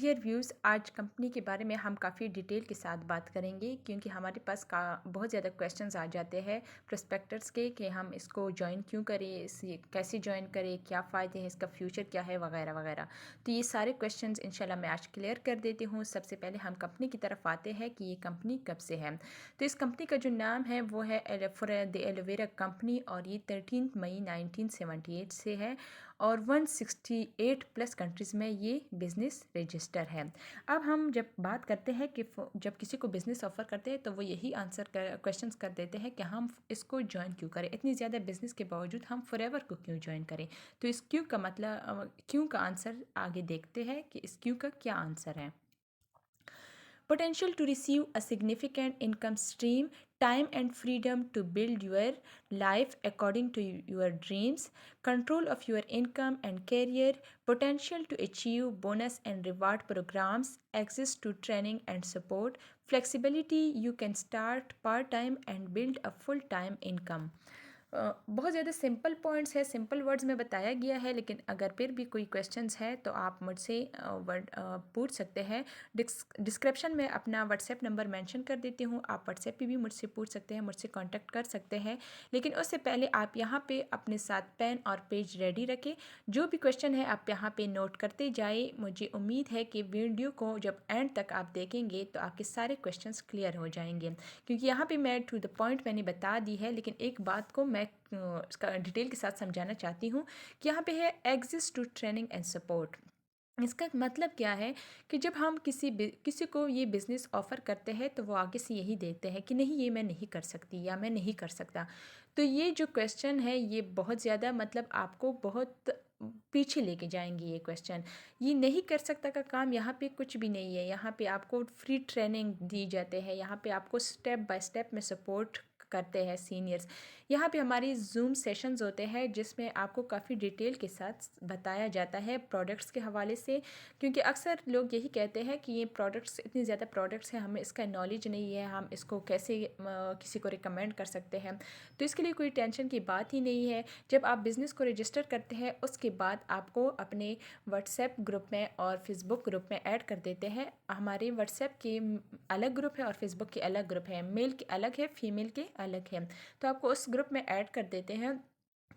Dear views, आज company के बारे में हम काफ़ी डिटेल के साथ बात करेंगे क्योंकि हमारे पास बहुत ज़्यादा क्वेश्चंस आ जाते हैं प्रोस्पेक्टर्स के कि हम इसको ज्वाइन क्यों करें, इसे कैसे ज्वाइन करें, क्या फ़ायदे हैं, इसका फ्यूचर क्या है, वगैरह वगैरह। तो ये सारे क्वेश्चंस इंशाल्लाह मैं आज क्लियर कर देती हूँ। सबसे पहले हम कंपनी की तरफ आते हैं कि ये कंपनी कब से है। तो इस कंपनी का जो नाम है वो है द एलोवेरा कंपनी और ये 13 मई 1978 से है और 168 प्लस कंट्रीज़ में ये बिज़नेस रजिस्टर है। अब हम जब बात करते हैं कि जब किसी को बिज़नेस ऑफ़र करते हैं तो वो यही आंसर क्वेश्चंस कर देते हैं कि हम इसको ज्वाइन क्यों करें, इतनी ज़्यादा बिज़नेस के बावजूद हम फॉरएवर को क्यों ज्वाइन करें। तो इस क्यों का मतलब क्यों का आंसर आगे देखते हैं कि इस क्यों का क्या आंसर है। Potential to receive a significant income stream, time and freedom to build your life according to your dreams, control of your income and career, potential to achieve bonus and reward programs, access to training and support, flexibility, you can start part time and build a full time income. बहुत ज़्यादा simple points है, simple words में बताया गया है, लेकिन अगर फिर भी कोई क्वेश्चंस है तो आप मुझसे पूछ सकते हैं। डिस्क्रिप्शन में अपना व्हाट्सएप नंबर मेंशन कर देती हूँ, आप व्हाट्सएप पे भी मुझसे पूछ सकते हैं, मुझसे कांटेक्ट कर सकते हैं। लेकिन उससे पहले आप यहाँ पे अपने साथ पेन और पेज रेडी रखें। जो भी क्वेश्चन है आप यहाँ पे नोट करते जाए। मुझे उम्मीद है कि वीडियो को जब एंड तक आप देखेंगे तो आपके सारे क्वेश्चंस क्लियर हो जाएंगे, क्योंकि यहाँ पे मैं टू द पॉइंट मैंने बता दी है, लेकिन एक बात को मैं इसका डिटेल के साथ समझाना चाहती हूँ कि यहाँ पे है access to training and support. इसका मतलब क्या है कि जब हम किसी को ये बिज़नेस ऑफ़र करते हैं तो वो आगे से यही देते हैं कि नहीं, ये मैं नहीं कर सकती या मैं नहीं कर सकता। तो ये जो क्वेश्चन है ये बहुत ज़्यादा मतलब आपको बहुत पीछे लेके जाएंगे। ये क्वेश्चन, ये नहीं कर सकता का काम यहाँ पे कुछ भी नहीं है। यहाँ पे आपको फ्री ट्रेनिंग दी जाते हैं, यहाँ पे आपको स्टेप बाय स्टेप में सपोर्ट करते हैं सीनियर्स। यहाँ पे हमारी जूम सेशंस होते हैं जिसमें आपको काफ़ी डिटेल के साथ बताया जाता है प्रोडक्ट्स के हवाले से, क्योंकि अक्सर लोग यही कहते हैं कि ये प्रोडक्ट्स, इतनी ज़्यादा प्रोडक्ट्स हैं, हमें इसका नॉलेज नहीं है, हम इसको कैसे किसी को रिकमेंड कर सकते हैं। तो इसके लिए कोई टेंशन की बात ही नहीं है। जब आप बिज़नेस को रजिस्टर करते हैं उसके बाद आपको अपने व्हाट्सएप ग्रुप में और फेसबुक ग्रुप में ऐड कर देते हैं। हमारे व्हाट्सएप के अलग ग्रुप है और फेसबुक के अलग ग्रुप है, मेल के अलग है, फीमेल के अलग है। तो आपको उस ग्रुप में ऐड कर देते हैं।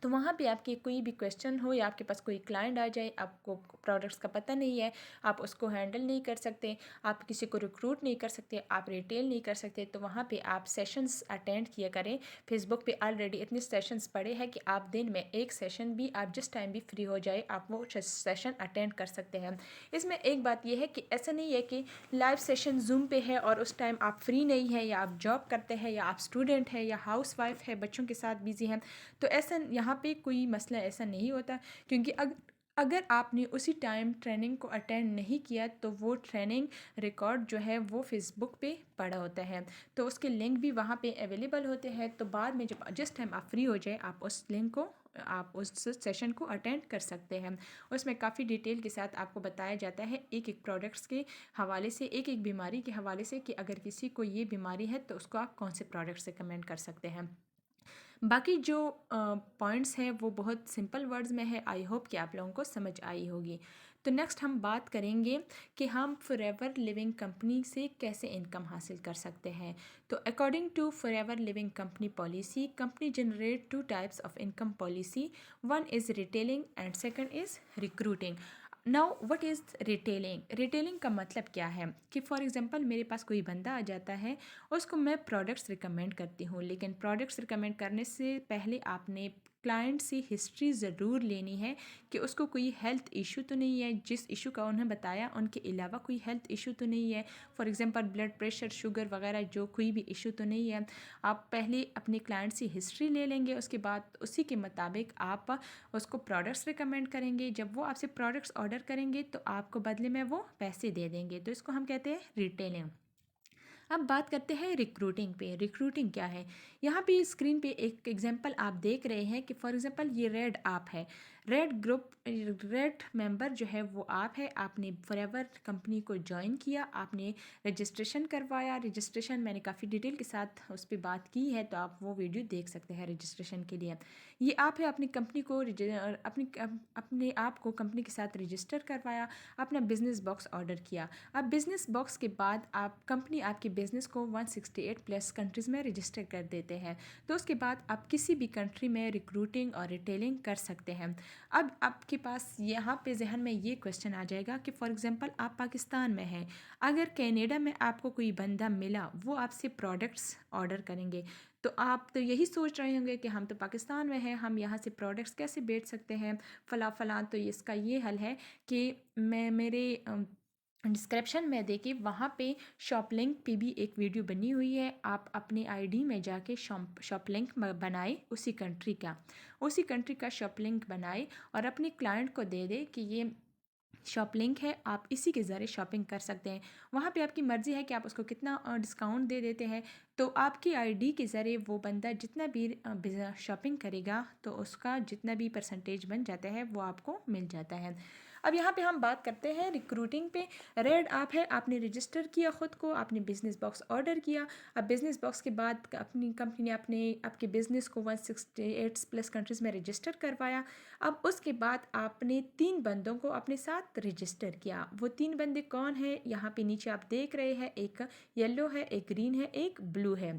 तो वहाँ पे आपके कोई भी क्वेश्चन हो या आपके पास कोई क्लाइंट आ जाए, आपको प्रोडक्ट्स का पता नहीं है, आप उसको हैंडल नहीं कर सकते, आप किसी को रिक्रूट नहीं कर सकते, आप रिटेल नहीं कर सकते, तो वहाँ पे आप सेशंस अटेंड किया करें। फेसबुक पे ऑलरेडी इतने सेशंस पड़े हैं कि आप दिन में एक सेशन भी, आप जिस टाइम भी फ्री हो जाए आप वो सेशन अटेंड कर सकते हैं। इसमें एक बात यह है कि ऐसा नहीं है कि लाइव सेशन जूम पे है और उस टाइम आप फ्री नहीं है, या आप जॉब करते हैं, या आप स्टूडेंट है, या हाउस वाइफ है, बच्चों के साथ बिजी हैं, तो ऐसा यहाँ पे कोई मसला ऐसा नहीं होता। क्योंकि अगर आपने उसी टाइम ट्रेनिंग को अटेंड नहीं किया तो वो ट्रेनिंग रिकॉर्ड जो है वो फेसबुक पे पड़ा होता है, तो उसके लिंक भी वहाँ पे अवेलेबल होते हैं। तो बाद में जब जिस टाइम आप फ्री हो जाए आप उस लिंक को, आप उस सेशन को अटेंड कर सकते हैं। उसमें काफ़ी डिटेल के साथ आपको बताया जाता है एक एक प्रोडक्ट्स के हवाले से, एक एक बीमारी के हवाले से, कि अगर किसी को ये बीमारी है तो उसको आप कौन से प्रोडक्ट्स रिकमेंड कर सकते हैं। बाकी जो पॉइंट्स हैं वो बहुत सिंपल वर्ड्स में है। आई होप कि आप लोगों को समझ आई होगी। तो नेक्स्ट हम बात करेंगे कि हम फॉरएवर लिविंग कंपनी से कैसे इनकम हासिल कर सकते हैं। तो according to Forever Living company policy, company generate two types of income policy. One is retailing and second is recruiting. Now what is retailing? Retailing का मतलब क्या है कि फॉर एग्जांपल मेरे पास कोई बंदा आ जाता है, उसको मैं प्रोडक्ट्स रिकमेंड करती हूँ, लेकिन प्रोडक्ट्स रिकमेंड करने से पहले आपने क्लाइंट से हिस्ट्री ज़रूर लेनी है कि उसको कोई हेल्थ इशू तो नहीं है, जिस इशू का उन्हें बताया उनके अलावा कोई हेल्थ इशू तो नहीं है, for example blood pressure, sugar वगैरह जो कोई भी इशू तो नहीं है। आप पहले अपने क्लाइंट से हिस्ट्री ले लेंगे, उसके बाद उसी के मुताबिक आप उसको प्रोडक्ट्स रिकमेंड करेंगे। जब वो आपसे प्रोडक्ट्स ऑर्डर करेंगे तो आपको बदले में वो पैसे दे देंगे, तो इसको हम कहते हैं रिटेलिंग। अब बात करते हैं रिक्रूटिंग पे। रिक्रूटिंग क्या है? यहाँ पे स्क्रीन पे एक एग्जांपल आप देख रहे हैं कि फॉर एग्जांपल ये रेड ऐप है। रेड मेंबर जो है वो आप है। आपने फॉरएवर कंपनी को ज्वाइन किया, आपने रजिस्ट्रेशन करवाया। रजिस्ट्रेशन मैंने काफ़ी डिटेल के साथ उस पर बात की है, तो आप वो वीडियो देख सकते हैं रजिस्ट्रेशन के लिए। ये आप है, अपनी कंपनी को अपने आप को कंपनी के साथ रजिस्टर करवाया, अपना बिजनेस बॉक्स ऑर्डर किया। अब बिजनेस बॉक्स के बाद आप कंपनी आपके बिजनेस को 168 प्लस कंट्रीज़ में रजिस्टर कर देते हैं। तो उसके बाद आप किसी भी कंट्री में रिक्रूटिंग और रिटेलिंग कर सकते हैं। अब आपके पास यहाँ पे जहन में ये क्वेश्चन आ जाएगा कि फॉर एग्जांपल आप पाकिस्तान में हैं, अगर कनाडा में आपको कोई बंदा मिला, वो आपसे प्रोडक्ट्स ऑर्डर करेंगे, तो आप तो यही सोच रहे होंगे कि हम तो पाकिस्तान में हैं, हम यहाँ से प्रोडक्ट्स कैसे बेच सकते हैं, फला फला। तो इसका ये हल है कि मैं मेरे डिस्क्रिप्शन में देखिए, वहाँ पे शॉप लिंक पे भी एक वीडियो बनी हुई है। आप अपने आईडी में जाके शॉप लिंक बनाए, उसी कंट्री का शॉप लिंक बनाए और अपने क्लाइंट को दे दे कि ये शॉप लिंक है, आप इसी के ज़रिए शॉपिंग कर सकते हैं। वहाँ पे आपकी मर्ज़ी है कि आप उसको कितना डिस्काउंट दे देते हैं। तो आपकी आईडी के ज़रिए वो बंदा जितना भी शॉपिंग करेगा, तो उसका जितना भी परसेंटेज बन जाता है वो आपको मिल जाता है। अब यहाँ पे हम बात करते हैं रिक्रूटिंग पे। रेड आप है, आपने रजिस्टर किया ख़ुद को, आपने बिज़नेस बॉक्स ऑर्डर किया। अब बिज़नेस बॉक्स के बाद अपनी कंपनी ने आपके बिज़नेस को 168 प्लस कंट्रीज़ में रजिस्टर करवाया। अब उसके बाद आपने 3 बंदों को अपने साथ रजिस्टर किया। वो 3 बंदे कौन हैं, यहाँ पे नीचे आप देख रहे हैं, एक येलो है, एक ग्रीन है, एक ब्लू है।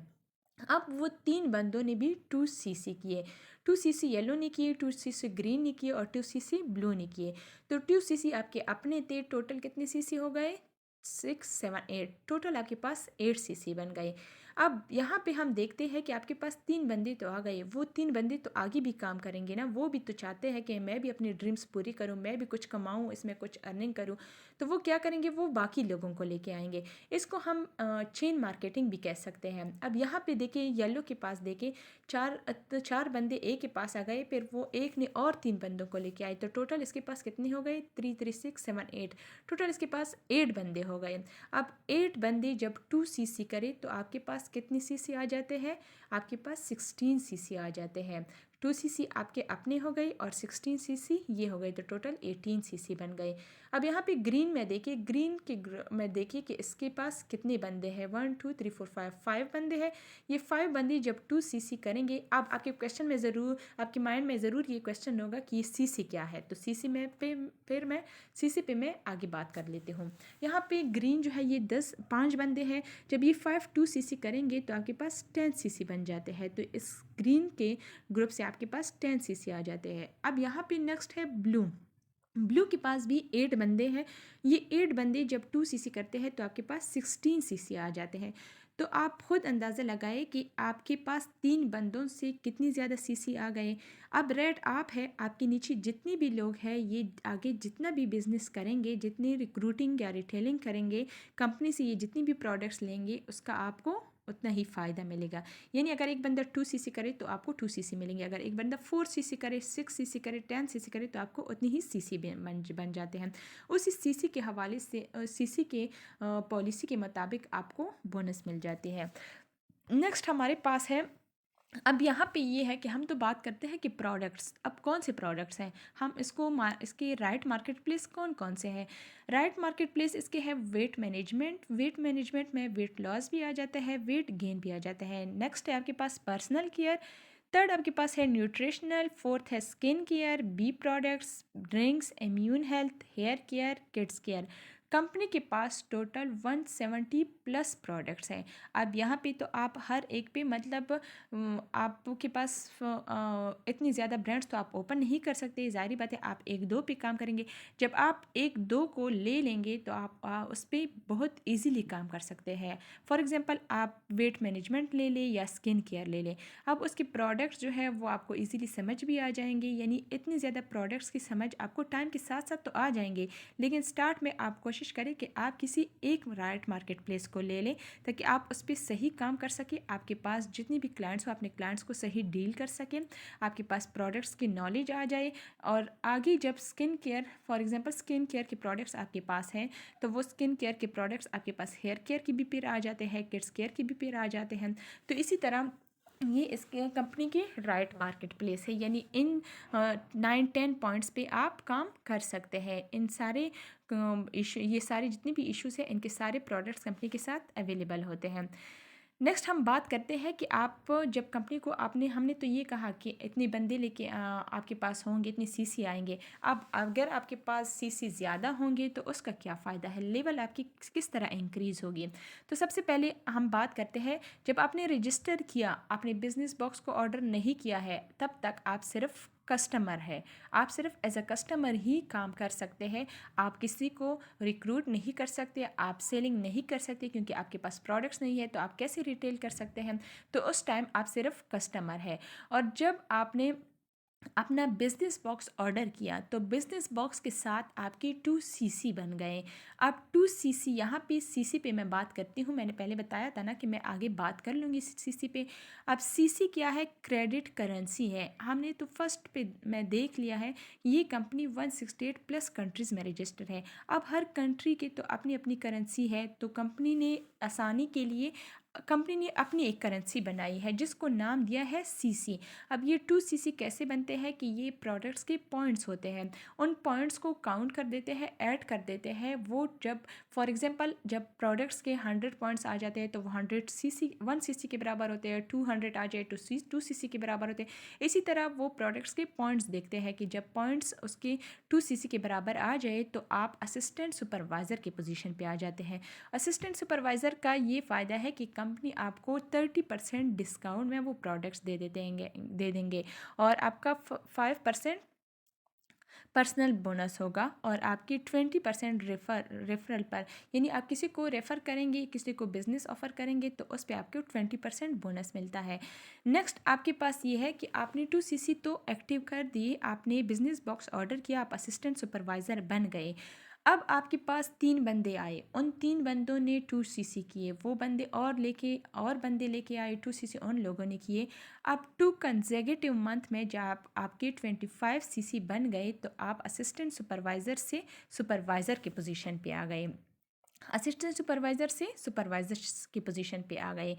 अब वो 3 बंदों ने भी 2cc किए। 2cc येलो ने किए, 2cc ग्रीन ने किए और 2cc ब्लू ने किए। तो 2cc आपके अपने थे। टोटल कितने cc हो गए? 6 7 8, टोटल आपके पास 8cc बन गए। अब यहाँ पे हम देखते हैं कि आपके पास 3 बंदे तो आ गए। वो 3 बंदे तो आगे भी काम करेंगे ना, वो भी तो चाहते हैं कि मैं भी अपनी ड्रीम्स पूरी करूँ, मैं भी कुछ कमाऊँ, इसमें कुछ अर्निंग करूँ। तो वो क्या करेंगे, वो बाकी लोगों को लेके आएंगे। इसको हम चेन मार्केटिंग भी कह सकते हैं। अब यहाँ पे देखिए, येलो के पास देखिए 4 बंदे ए के पास आ गए, फिर वो एक ने और 3 बंदों को लेके आए। तो टोटल इसके पास कितने हो गए? 3 3 6 7 8, टोटल इसके पास 8 बंदे हो गए। अब 8 बंदे जब 2cc करे तो आपके पास कितनी cc आ जाते हैं? आपके पास 16cc आ जाते हैं। 2cc आपके अपने हो गए और 16cc ये हो गए, तो टोटल 18cc बन गए। अब यहाँ पे ग्रीन में देखिए, में देखिए कि इसके पास कितने बंदे हैं। 1 2 3 4 5 बंदे हैं। ये 5 बंदे जब 2cc करेंगे, अब आपके क्वेश्चन में ज़रूर, आपके माइंड में ज़रूर ये क्वेश्चन होगा कि ये cc क्या है। तो cc में फिर मैं cc पे मैं आगे बात कर लेती हूँ। यहाँ पे ग्रीन जो है, ये 5 बंदे हैं। जब ये 5 2cc करेंगे तो आपके पास 10cc बन जाते हैं। तो इस ग्रीन के ग्रुप से आपके पास 10cc आ जाते हैं। अब यहाँ पे नेक्स्ट है ब्लू के पास भी 8 बंदे हैं। ये 8 बंदे जब 2cc करते हैं तो आपके पास 16cc आ जाते हैं। तो आप खुद अंदाज़ा लगाएं कि आपके पास 3 बंदों से कितनी ज़्यादा cc आ गए। अब रेड आप है, आपके नीचे जितने भी लोग हैं, ये आगे जितना भी बिज़नेस करेंगे, जितनी रिक्रूटिंग या रिटेलिंग करेंगे, कंपनी से ये जितनी भी प्रोडक्ट्स लेंगे, उसका आपको उतना ही फ़ायदा मिलेगा। यानी अगर एक बंदा 2cc करे तो आपको 2cc मिलेंगे, अगर एक बंदा 4cc करे, 6cc करे, 10cc करे, तो आपको उतनी ही cc बन जाते हैं। उसी cc के हवाले से cc के पॉलिसी के मुताबिक आपको बोनस मिल जाती है। नेक्स्ट हमारे पास है, अब यहाँ पे ये है कि हम तो बात करते हैं कि प्रोडक्ट्स, अब कौन से प्रोडक्ट्स हैं, हम इसके राइट मार्केट प्लेस कौन कौन से हैं। राइट मार्केट प्लेस इसके है वेट मैनेजमेंट में वेट लॉस भी आ जाता है, वेट गेन भी आ जाता है। नेक्स्ट है आपके पास पर्सनल केयर, थर्ड आपके पास है न्यूट्रिशनल, फोर्थ है skin care, bee products, drinks, immune health, hair care, kids care. Company के पास टोटल 170 प्लस प्रोडक्ट्स हैं। अब यहाँ पे तो आप हर एक पे मतलब आपके पास इतनी ज़्यादा ब्रांड्स तो आप ओपन नहीं कर सकते, ज़ाहिर बात है आप 1-2 पे काम करेंगे। जब आप 1-2 को ले लेंगे तो आप उस पर बहुत ईजीली काम कर सकते हैं। फॉर एग्ज़ाम्पल आप वेट मैनेजमेंट ले लें या स्किन केयर ले लें, अब उसके प्रोडक्ट्स जो है वो आपको ईजीली समझ भी आ जाएंगे। यानी इतनी ज़्यादा प्रोडक्ट्स की समझ आपको टाइम के साथ साथ तो आ जाएंगे, लेकिन स्टार्ट में आप कोशिश करें कि आप किसी एक राइट मार्केट प्लेस को ले लें, ताकि आप उस पर सही काम कर सकें, आपके पास जितनी भी क्लाइंट्स हो अपने क्लाइंट्स को सही डील कर सकें, आपके पास प्रोडक्ट्स की नॉलेज आ जाए। और आगे जब skin care, for example skin care के प्रोडक्ट्स आपके पास हैं, तो वो स्किन केयर के प्रोडक्ट्स आपके पास हेयर केयर की भी फिर आ जाते हैं, किड्स केयर की भी फिर आ जाते हैं। तो इसी तरह ये इसके कंपनी के राइट मार्केट प्लेस है, यानी इन 9-10 पॉइंट्स पे आप काम कर सकते हैं। इन सारे इशू, ये सारे जितने भी इश्यूज हैं, इनके सारे प्रोडक्ट्स कंपनी के साथ अवेलेबल होते हैं। नेक्स्ट हम बात करते हैं कि आप जब कंपनी को हमने तो ये कहा कि इतने बंदे लेके आपके पास होंगे, इतनी सीसी आएंगे। अब अगर आपके पास सीसी ज़्यादा होंगे तो उसका क्या फ़ायदा है, लेवल आपकी किस तरह इंक्रीज़ होगी। तो सबसे पहले हम बात करते हैं, जब आपने रजिस्टर किया, आपने बिजनेस बॉक्स को ऑर्डर नहीं किया है, तब तक आप सिर्फ कस्टमर है। आप सिर्फ एज अ कस्टमर ही काम कर सकते हैं। आप किसी को रिक्रूट नहीं कर सकते, आप सेलिंग नहीं कर सकते, क्योंकि आपके पास प्रोडक्ट्स नहीं है, तो आप कैसे रिटेल कर सकते हैं। तो उस टाइम आप सिर्फ कस्टमर है। और जब आपने अपना बिजनेस बॉक्स ऑर्डर किया, तो बिजनेस बॉक्स के साथ आपके 2 CC बन गए। अब 2 CC, यहाँ पे सीसी पे मैं बात करती हूँ। मैंने पहले बताया था ना कि मैं आगे बात कर लूँगी सीसी पे। अब सीसी क्या है, क्रेडिट करेंसी है। हमने तो फर्स्ट पे मैं देख लिया है, ये कंपनी 168 प्लस कंट्रीज़ में रजिस्टर है। अब हर कंट्री के तो अपनी अपनी करेंसी है, तो कंपनी ने आसानी के लिए कंपनी ने अपनी एक करेंसी बनाई है जिसको नाम दिया है सीसी। अब ये 2 CC कैसे बनते हैं कि ये प्रोडक्ट्स के पॉइंट्स होते हैं, उन पॉइंट्स को काउंट कर देते हैं, ऐड कर देते हैं। वो जब फॉर एग्जांपल जब प्रोडक्ट्स के 100 पॉइंट्स आ जाते हैं, तो वो 100 CC के बराबर होते हैं। 200 आ जाए तो 2 CC के बराबर होते हैं। इसी तरह वो प्रोडक्ट्स के पॉइंट्स देखते हैं कि जब पॉइंट्स उसके 2 CC के बराबर आ जाए, तो आप असिस्टेंट सुपरवाइज़र की पोजीशन पे आ जाते हैं। असिस्टेंट सुपरवाइज़र का ये फ़ायदा है कि कंपनी आपको 30% डिस्काउंट में वो प्रोडक्ट्स दे देंगे, और आपका 5% पर्सनल बोनस होगा, और आपकी 20% रेफरल पर, यानी आप किसी को रेफ़र करेंगे, किसी को बिज़नेस ऑफ़र करेंगे, तो उस पर आपको 20% बोनस मिलता है। नेक्स्ट आपके पास ये है कि आपने 2 CC तो एक्टिव कर दिए, आपने बिज़नेस बॉक्स ऑर्डर किया, आप असिस्टेंट सुपरवाइज़र बन गए। अब आपके पास 3 बंदे आए, उन 3 बंदों ने 2 CC किए, वो बंदे और बंदे लेके आए, 2 CC उन लोगों ने किए। अब 2 कंसेक्यूटिव मंथ में जब आपके 25 CC बन गए, तो आप असिस्टेंट सुपरवाइज़र से सुपरवाइज़र की पोजीशन पे आ गए, असिस्टेंट सुपरवाइज़र से सुपरवाइज़र की पोजीशन पे आ गए।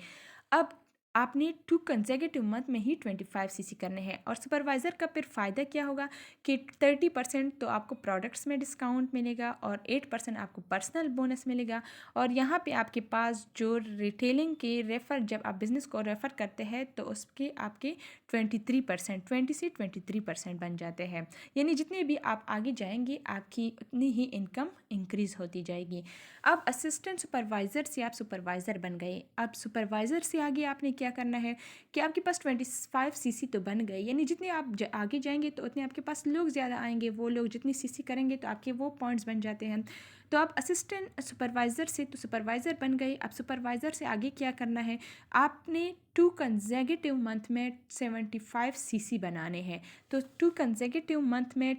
अब आपने 2 कंसेक्यूटिव मंथ में ही 25 CC करने हैं। और सुपरवाइज़र का फिर फ़ायदा क्या होगा कि 30% तो आपको प्रोडक्ट्स में डिस्काउंट मिलेगा, और 8% आपको पर्सनल बोनस मिलेगा। और यहाँ पे आपके पास जो रिटेलिंग के रेफ़र, जब आप बिज़नेस को रेफ़र करते हैं, तो उसके आपके 23%, 20 से 23% बन जाते हैं। यानी जितने भी आप आगे जाएंगे, आपकी उतनी ही इनकम इंक्रीज़ होती जाएगी। अब असिस्टेंट सुपरवाइज़र से आप सुपरवाइज़र बन गए। अब सुपरवाइज़र से आगे आपने क्या करना है कि आपके पास 25 CC तो बन गए, यानी जितने आप आगे जाएंगे, तो उतने आपके पास लोग ज़्यादा आएंगे। वो लोग जितनी सीसी करेंगे, तो आपके वो पॉइंट्स बन जाते हैं। तो आप असिस्टेंट सुपरवाइज़र से तो सुपरवाइज़र बन गए। अब सुपरवाइज़र से आगे क्या करना है, आपने 2 कंसेक्यूटिव मंथ में 75 CC बनाने हैं। तो 2 कंसेक्यूटिव मंथ में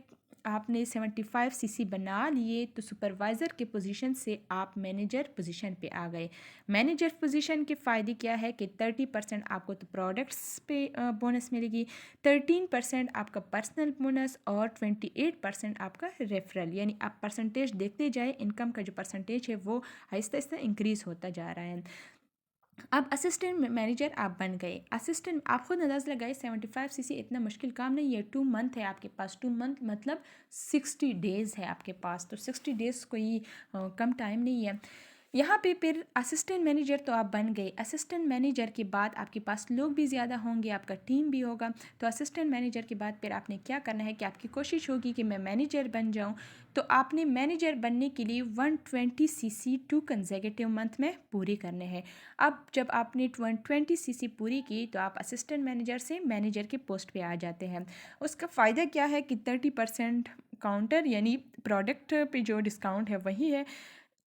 आपने 75 CC बना लिए, तो सुपरवाइज़र के पोजीशन से आप मैनेजर पोजीशन पे आ गए। मैनेजर पोजीशन के फ़ायदे क्या है कि 30% आपको तो प्रोडक्ट्स पे बोनस मिलेगी, 13% आपका पर्सनल बोनस, और 28% आपका रेफरल। यानी आप परसेंटेज देखते जाए, इनकम का जो परसेंटेज है वो आहिस्ता आहिस्ता इंक्रीज़ होता जा रहा है। अब असिस्टेंट मैनेजर आप बन गए। असिस्टेंट आप खुद अंदाज़ लगाए, 75 CC इतना मुश्किल काम नहीं है। 2 मंथ है आपके पास, 2 मंथ मतलब 60 डेज़ है आपके पास। तो 60 डेज़ कोई कम टाइम नहीं है। यहाँ पे फिर असिस्टेंट मैनेजर तो आप बन गए। असिस्टेंट मैनेजर के बाद आपके पास लोग भी ज़्यादा होंगे, आपका टीम भी होगा। तो असिस्टेंट मैनेजर के बाद फिर आपने क्या करना है कि आपकी कोशिश होगी कि मैं मैनेजर बन जाऊँ। तो आपने मैनेजर बनने के लिए 120 CC 2 कंसेक्यूटिव मंथ में पूरी करने हैं। अब जब आपने 120 CC पूरी की, तो आप असिस्टेंट मैनेजर से मैनेजर के पोस्ट पे आ जाते हैं। उसका फ़ायदा क्या है कि 30% काउंटर, यानी प्रोडक्ट पे जो डिस्काउंट है वही है।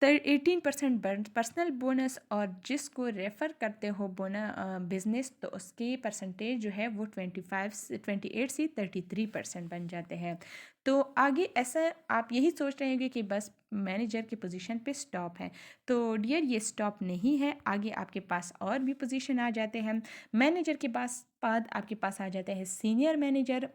18% पर्सनल बोनस, और जिसको रेफ़र करते हो बिज़नेस, तो उसके परसेंटेज जो है वो 28 से 33% बन जाते हैं। तो आगे ऐसा आप यही सोच रहे होंगे कि बस मैनेजर की पोजीशन पे स्टॉप है। तो डियर, ये स्टॉप नहीं है, आगे आपके पास और भी पोजीशन आ जाते हैं। मैनेजर के बाद आपके पास आ जाते हैं सीनियर मैनेजर।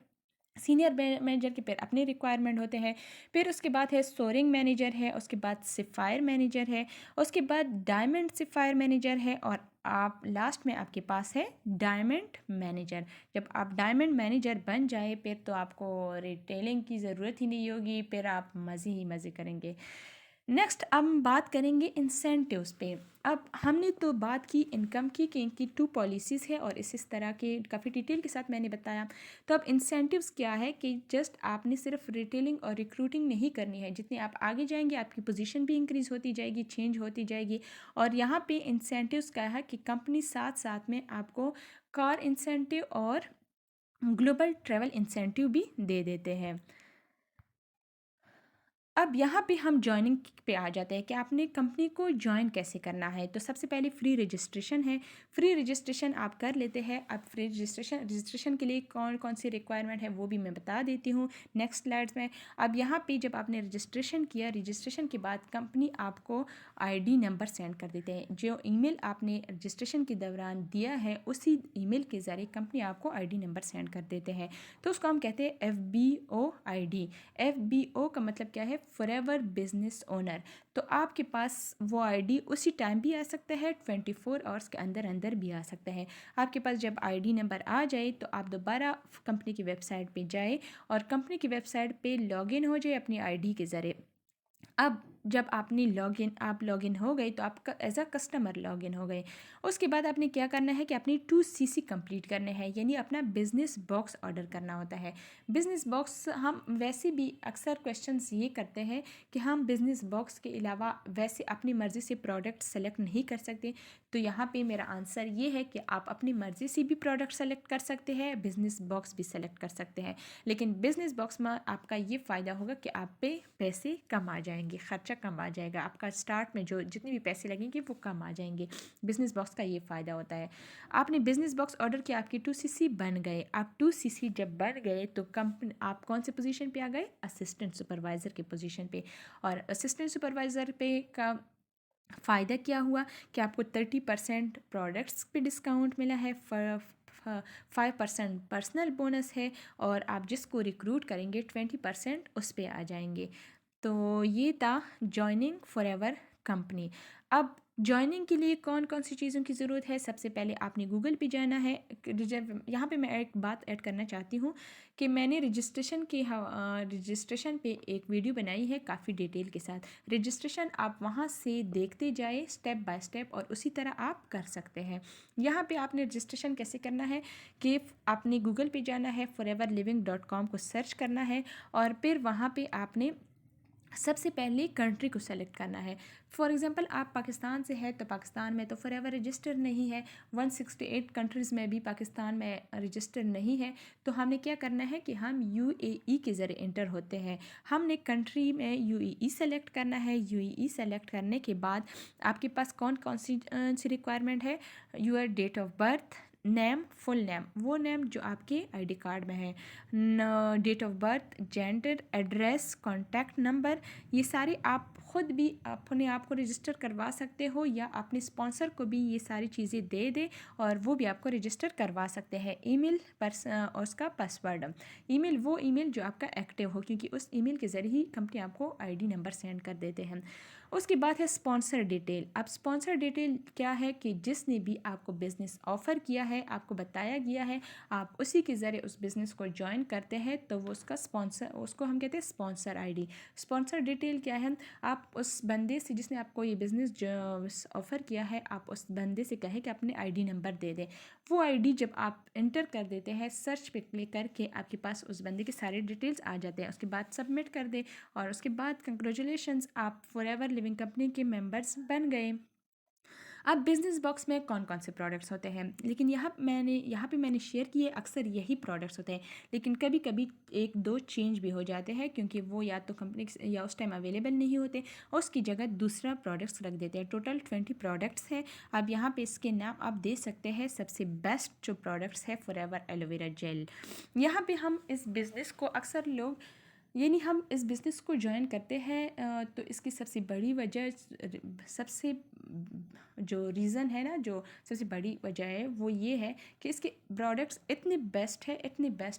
सीनियर मैनेजर के फिर अपने रिक्वायरमेंट होते हैं। फिर उसके बाद है सोरिंग मैनेजर है, उसके बाद सिफायर मैनेजर है, उसके बाद डायमंड सिफायर मैनेजर है, और आप लास्ट में आपके पास है डायमंड मैनेजर। जब आप डायमंड मैनेजर बन जाए फिर तो आपको रिटेलिंग की ज़रूरत ही नहीं होगी, फिर आप मज़े ही मज़े करेंगे। नेक्स्ट अब हम बात करेंगे इंसेंटिव्स पे। अब हमने तो बात की इनकम की कि इनकी 2 पॉलिसीज़ है और इस तरह के काफ़ी डिटेल के साथ मैंने बताया। तो अब इंसेंटिव्स क्या है कि जस्ट आपने सिर्फ रिटेलिंग और रिक्रूटिंग नहीं करनी है, जितने आप आगे जाएंगे आपकी पोजीशन भी इंक्रीज़ होती जाएगी, चेंज होती जाएगी। और यहाँ पे इंसेंटिव्स क्या है कि कंपनी साथ साथ में आपको कार इंसेंटिव और ग्लोबल ट्रैवल इंसेंटिव भी दे देते हैं। अब यहाँ पे हम जॉइनिंग पे आ जाते हैं कि आपने कंपनी को जॉइन कैसे करना है। तो सबसे पहले फ्री रजिस्ट्रेशन है। फ्री रजिस्ट्रेशन आप कर लेते हैं। अब फ्री रजिस्ट्रेशन के लिए कौन कौन सी रिक्वायरमेंट है वो भी मैं बता देती हूँ नेक्स्ट स्लाइड्स में। अब यहाँ पे जब आपने रजिस्ट्रेशन किया, रजिस्ट्रेशन के बाद कंपनी आपको आईडी नंबर सेंड कर देते हैं। जो ईमेल आपने रजिस्ट्रेशन के दौरान दिया है उसी ईमेल के ज़रिए कंपनी आपको आईडी नंबर सेंड कर देते हैं। तो उसको हम कहते हैं FBO आईडी। FBO का मतलब क्या है, फॉरएवर बिजनेस ओनर। तो आपके पास वो आईडी उसी टाइम भी आ सकता है, 24 आवर्स के अंदर अंदर भी आ सकता है। आपके पास जब आईडी नंबर आ जाए तो आप दोबारा कंपनी की वेबसाइट पे जाए और कंपनी की वेबसाइट पे लॉगिन हो जाए अपनी आईडी के ज़रिए। अब जब आपने आप लॉगिन हो गए तो आपका एज अ कस्टमर लॉगिन हो गए। उसके बाद आपने क्या करना है कि अपनी 2CC कंप्लीट करने हैं, यानी अपना बिजनेस बॉक्स ऑर्डर करना होता है। बिजनेस बॉक्स हम वैसे भी अक्सर क्वेश्चंस ये करते हैं कि हम बिजनेस बॉक्स के अलावा वैसे अपनी मर्ज़ी से प्रोडक्ट सेलेक्ट नहीं कर सकते। तो यहाँ पे मेरा आंसर ये है कि आप अपनी मर्ज़ी से भी प्रोडक्ट सेलेक्ट कर सकते हैं, बिजनेस बॉक्स भी सेलेक्ट कर सकते हैं। लेकिन बिजनेस बॉक्स में आपका ये फ़ायदा होगा कि आप पे पैसे कम आ जाएंगे, ख़र्चा कम आ जाएगा, आपका स्टार्ट में जो जितने भी पैसे लगेंगे वो कम आ जाएंगे। बिजनेस बॉक्स का ये फ़ायदा होता है। आपने बिजनेस बॉक्स ऑर्डर किया, आपकी 2CC बन गए। आप 2CC जब बन गए तो कंपनी आप कौन से पोजीशन पे आ गए, असिस्टेंट सुपरवाइज़र के पोजीशन पे। और असिस्टेंट सुपरवाइज़र पे का फ़ायदा क्या हुआ कि आपको 30% प्रोडक्ट्स पे डिस्काउंट मिला है, 5% पर्सनल बोनस है, और आप जिसको रिक्रूट करेंगे 20% उस पर आ जाएंगे। तो ये था जॉइनिंग फॉरएवर कंपनी। अब जॉइनिंग के लिए कौन कौन सी चीज़ों की ज़रूरत है। सबसे पहले आपने गूगल पे जाना है। यहाँ पे मैं एक बात ऐड करना चाहती हूँ कि मैंने रजिस्ट्रेशन पे एक वीडियो बनाई है काफ़ी डिटेल के साथ। रजिस्ट्रेशन आप वहाँ से देखते जाए स्टेप बाय स्टेप और उसी तरह आप कर सकते हैं। यहाँ पे आपने रजिस्ट्रेशन कैसे करना है कि आपने गूगल पे जाना है, foreverliving.com को सर्च करना है, और फिर वहाँ पे आपने सबसे पहले कंट्री को सेलेक्ट करना है। फॉर एग्ज़ाम्पल आप पाकिस्तान से है तो पाकिस्तान में तो फॉरएवर रजिस्टर नहीं है। 168 कंट्रीज़ में भी पाकिस्तान में रजिस्टर नहीं है। तो हमने क्या करना है कि हम UAE के ज़रिए इंटर होते हैं। हमने कंट्री में UAE सेलेक्ट करना है। UAE सेलेक्ट करने के बाद आपके पास कौन कौन सी रिक्वायरमेंट है, your date of birth, name, full name, वो नेम जो आपके आईडी कार्ड में है, date of birth, gender, address, contact number. ये सारे आप ख़ुद भी अपने आप को रजिस्टर करवा सकते हो या अपने स्पॉन्सर को भी ये सारी चीज़ें दे दे और वो भी आपको रजिस्टर करवा सकते हैं। ईमेल और उसका पासवर्ड, ईमेल वो ईमेल जो आपका एक्टिव हो, क्योंकि उस ईमेल के ज़रिए ही कंपनी आपको आईडी नंबर सेंड कर देते हैं। उसके बाद है स्पॉन्सर डिटेल। अब स्पॉन्सर डिटेल क्या है कि जिसने भी आपको बिज़नेस ऑफ़र किया है, आपको बताया गया है, आप उसी के ज़रिए उस बिज़नेस को ज्वाइन करते हैं तो वो उसका स्पॉन्सर, उसको हम कहते हैं स्पॉन्सर आईडी। स्पॉन्सर डिटेल क्या है, आप उस बंदे से जिसने आपको ये बिज़नेस ऑफ़र किया है, आप उस बंदे से कहें कि अपने आईडी नंबर दे दें। वो आईडी जब आप इंटर कर देते हैं, सर्च पे क्लिक करके आपके पास उस बंदे के सारे डिटेल्स आ जाते हैं। उसके बाद सबमिट कर दें और उसके बाद कंग्रेचुलेशंस, आप फॉरएवर लिविंग कंपनी के मेंबर्स बन गए। अब बिज़नेस बॉक्स में कौन कौन से प्रोडक्ट्स होते हैं, लेकिन यहाँ पे मैंने शेयर किए अक्सर यही प्रोडक्ट्स होते हैं, लेकिन कभी कभी एक दो चेंज भी हो जाते हैं क्योंकि वो या तो कंपनी या उस टाइम अवेलेबल नहीं होते और उसकी जगह दूसरा प्रोडक्ट्स रख देते हैं। टोटल 20 प्रोडक्ट्स हैं। अब यहाँ पे इसके नाम आप दे सकते हैं। सबसे बेस्ट जो प्रोडक्ट्स है फॉरएवर एलोवेरा जेल। यहाँ पे हम इस बिज़नेस को अक्सर लोग यानी हम इस बिज़नेस को जॉइन करते हैं तो इसकी सबसे बड़ी वजह सबसे जो रीज़न है ना, जो सबसे बड़ी वजह है वो ये है कि इसके प्रोडक्ट्स इतने बेस्ट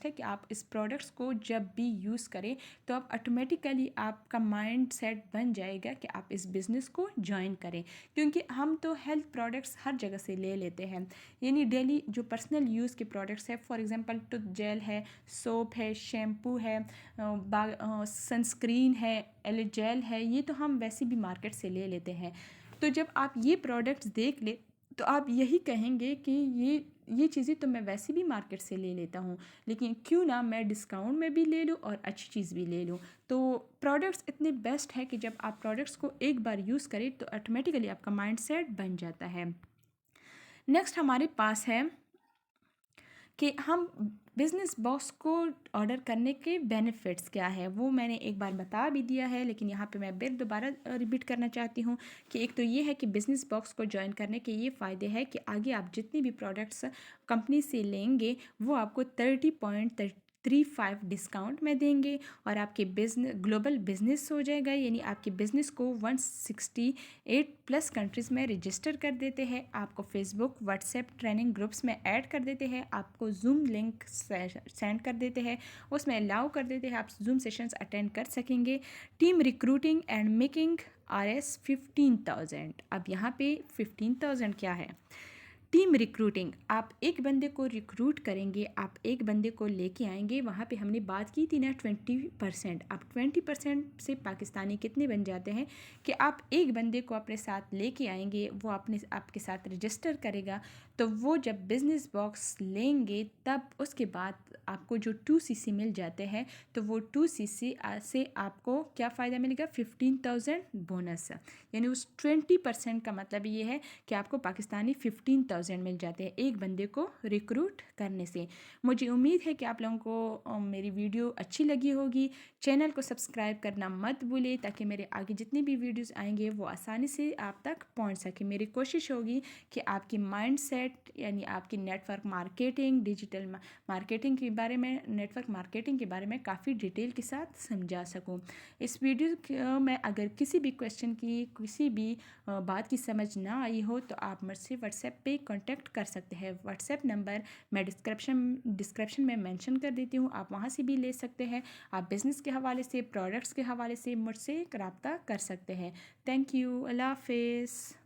है कि आप इस प्रोडक्ट्स को जब भी यूज़ करें तो आप ऑटोमेटिकली आपका माइंड सेट बन जाएगा कि आप इस बिज़नेस को जॉइन करें। क्योंकि हम तो हेल्थ प्रोडक्ट्स हर जगह से ले लेते हैं, यानी डेली जो पर्सनल यूज़ के प्रोडक्ट्स है, फॉर एग्जांपल टूथ जेल है, सोप है, शैम्पू है, सनस्क्रीन है, एलोजेल है, ये तो हम वैसे भी मार्केट से ले लेते हैं। तो जब आप ये प्रोडक्ट्स देख ले तो आप यही कहेंगे कि ये चीज़ें तो मैं वैसे भी मार्केट से ले लेता हूँ, लेकिन क्यों ना मैं डिस्काउंट में भी ले लूँ और अच्छी चीज़ भी ले लूँ। तो प्रोडक्ट्स इतने बेस्ट है कि जब आप प्रोडक्ट्स को एक बार यूज़ करें तो ऑटोमेटिकली आपका माइंड सेट बन जाता है। नेक्स्ट हमारे पास है कि हम बिज़नेस बॉक्स को ऑर्डर करने के बेनिफिट्स क्या है, वो मैंने एक बार बता भी दिया है, लेकिन यहाँ पे मैं फिर दोबारा रिपीट करना चाहती हूँ कि एक तो ये है कि बिज़नेस बॉक्स को ज्वाइन करने के ये फ़ायदे हैं कि आगे आप जितनी भी प्रोडक्ट्स कंपनी से लेंगे वो आपको 30.35 डिस्काउंट में देंगे और आपके बिजनेस ग्लोबल बिजनेस हो जाएगा, यानी आपके बिज़नेस को 168 प्लस कंट्रीज़ में रजिस्टर कर देते हैं, आपको फेसबुक व्हाट्सएप ट्रेनिंग ग्रुप्स में ऐड कर देते हैं, आपको जूम लिंक सेंड कर देते हैं, उसमें अलाउ कर देते हैं, आप जूम सेशंस अटेंड कर सकेंगे। Team recruiting and making RS 15,000। अब यहाँ पे 15,000 क्या है? टीम रिक्रूटिंग, आप एक बंदे को रिक्रूट करेंगे, आप एक बंदे को लेके आएंगे। वहाँ पे हमने बात की थी ना 20%, आप 20% से पाकिस्तानी कितने बन जाते हैं कि आप एक बंदे को अपने साथ लेके आएंगे, वो आपके साथ रजिस्टर करेगा, तो वो जब बिज़नेस बॉक्स लेंगे तब उसके बाद आपको जो 2cc मिल जाते हैं, तो वो 2cc से आपको क्या फ़ायदा मिलेगा? 15,000 बोनस। यानी उस 20% का मतलब ये है कि आपको पाकिस्तानी 15,000 मिल जाते हैं एक बंदे को रिक्रूट करने से। मुझे उम्मीद है कि आप लोगों को मेरी वीडियो अच्छी लगी होगी। चैनल को सब्सक्राइब करना मत भूलें ताकि मेरे आगे जितनी भी वीडियोस आएंगे वो आसानी से आप तक पहुंच सके। मेरी कोशिश होगी कि आपकी माइंड सेट यानी आपकी नेटवर्क मार्केटिंग, डिजिटल मार्केटिंग के बारे में, नेटवर्क मार्केटिंग के बारे में काफ़ी डिटेल के साथ समझा सकूं। इस वीडियो में अगर किसी भी क्वेश्चन की, किसी भी बात की समझ ना आई हो तो आप मुझसे व्हाट्सएप पे कांटेक्ट कर सकते हैं। व्हाट्सएप नंबर मैं डिस्क्रिप्शन में मेंशन कर देती हूँ, आप वहाँ से भी ले सकते हैं। आप बिज़नेस के हवाले से, प्रोडक्ट्स के हवाले से मुझसे रब्ता कर सकते हैं। Thank you. अल्लाह हाफिज़।